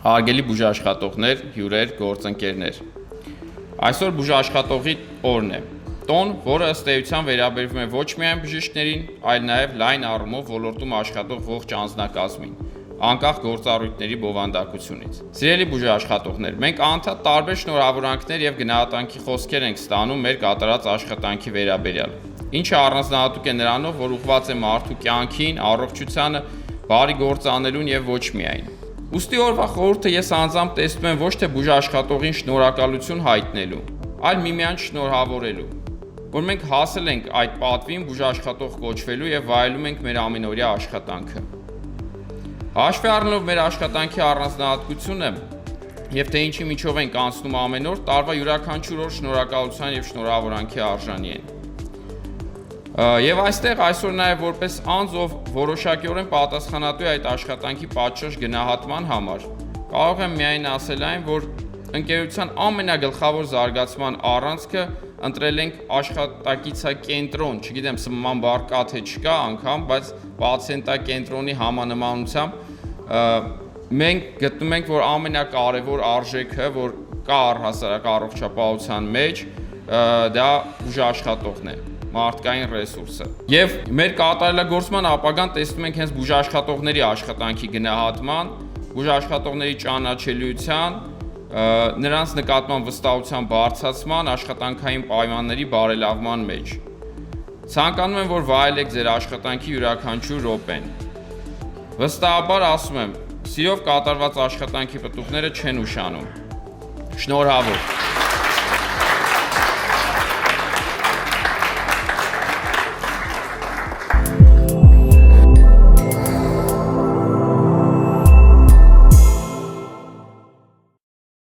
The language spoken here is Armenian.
Արգելի բուժաշխատողներ, հյուրեր, գործընկերներ։ Այսօր բուժաշխատողի օրն է։ Տոն, որը ըստ էության վերաբերվում է ոչ միայն բժիշկներին, այլ նաև լայն առումով ոլորտում աշխատող ողջ անձնակազմին, անկախ գործառույթների բովանդակությունից։ Սիրելի բուժաշխատողներ, մենք անդադ տարբեր շնորհավորանքներ եւ գնահատանքի խոսքեր ենք ստանում մեր կատարած աշխատանքի վերաբերյալ, ինչը առանձնահատուկ է նրանով, որ ուղղված է մարդու կյանքին, առողջությանը, բարի գործ անելուն եւ ոչ միայն։ Ուստի օրվա խորհուրդը ես անձամբ տեսնում եմ ոչ թե բուժաշխատողին շնորհակալություն հայտնելու, այլ միմյանց շնորհավորելու, որ մենք հասել ենք այդ պատվին բուժաշխատող կոչվելու եւ վայելում ենք մեր ամենօրյա աշխատանքը։ Հաշվի առնելով մեր աշխատանքի առանձնահատկությունը եւ թե ինչի միջով ենք անցնում ամեն օր, տարվա յուրաքանչյուր օր շնորհակալության եւ շնորհավորանքի արժանի են։ Եվ այստեղ այսօր նաև որպես անձ, ով որոշակիորեն պատասխանատու է այդ աշխատանքի պատշաճ գնահատման համար, կարող եմ միայն ասել այն, որ ընկերության ամենագլխավոր զարգացման առանցքը ընտրել ենք աշխատակիցակենտրոն, չգիտեմ սման բառ կա թե չկա անգամ, բայց պացիենտակենտրոնի համանմանությամբ մենք գտնում ենք, որ ամենակարևոր արժեքը, որ կա առհասարակ առողջապահության մեջ, դա բուժաշխատողն է, մարդկային ռեսուրսը։ Եվ մեր կատարելագործման ապագան տեսնում ենք հենց բուժաշխատողների աշխատանքի գնահատման, բուժաշխատողների ճանաչելիության, նրանց նկատմամբ վստահության բարձրացման, աշխատանքային պայմանների բարելավման մեջ։ Ցանկանում եմ, որ վայելեք ձեր աշխատանքի յուրաքանչյուր րոպեն։ Վստահաբար ասում եմ, սիրով կատարված աշխատանքի պտուղները չեն ուշանում։ Շնորհավոր։